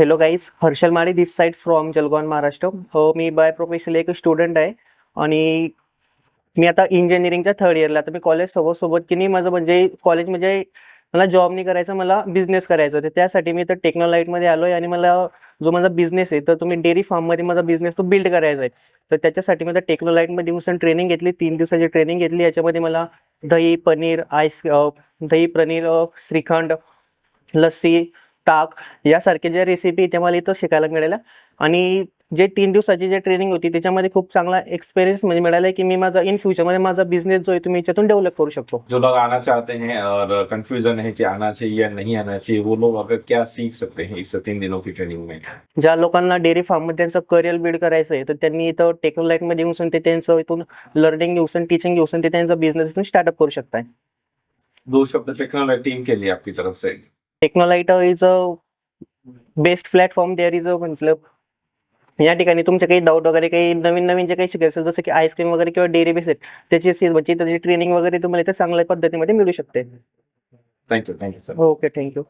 Hello guys, Harshal Mali this side from Jalgaon Maharashtra. Me by professional एक student आहे आणि मी आता इंजिनिअरिंगच्या थर्ड इयरला. आता मी कॉलेज सोबत की नाही, माझं म्हणजे कॉलेज म्हणजे मला जॉब नाही करायचा, मला बिझनेस करायचा होता. त्यासाठी मी तर टेक्नोलाइटमध्ये आलो आहे आणि मला जो माझा बिझनेस आहे तर तुम्ही डेअरी फार्ममध्ये माझा बिझनेस तो बिल्ड करायचा आहे. तर त्याच्यासाठी मी आता टेक्नोलाइटमध्ये येऊन ट्रेनिंग घेतली, 3 दिवसाची ट्रेनिंग घेतली. याच्यामध्ये मला दही पनीर श्रीखंड, लस्सी, ताक यासारखे ज्या रेसिपी त्या मला इथं शिकायला मिळाल्या. आणि जे 3 दिवसाची जे ट्रेनिंग होती त्याच्यामध्ये खूप चांगला एक्सपिरियंस म्हणजे मिळाला की मी माझा इन फ्यूचरमध्ये माझा बिझनेस जो आहे तुम्ही याच्यातून डेव्हलप करू शकतो. जो लोग आना चाहते हैं और कंफ्यूजन है कि आना चाहिए या नहीं आना चाहिए, वो लोग अगर क्या सीख सकते हैं इस 3 दिनों की ट्रेनिंग में? ज्या लोकांना डेअरी फार्ममध्ये त्यांचं करिअर बिल्ड करायचं आहे तर त्यांनी इथं टेक्नोलाइटमध्ये येऊन ते त्यांचं इथून लर्निंग घेऊन टीचिंग घेऊन ते त्यांचा बिझनेस इथून स्टार्टअप करू शकताय. 2 शब्द टेक्नोलॉजी टीम के लिए आपकी तरफ से. Technolite is a best platform. There is a मतलब या ठिकाणी तुमचे काही डाऊट वगैरे काही नवीन जे काही शिकायचं जसं की आईस्क्रीम वगैरे किंवा डेअरी बेसिस त्याची म्हणजे त्याची ट्रेनिंग वगैरे तुम्हाला इथे चांगल्या पद्धतीमध्ये मिळू शकते. Thank you sir. Okay, thank you.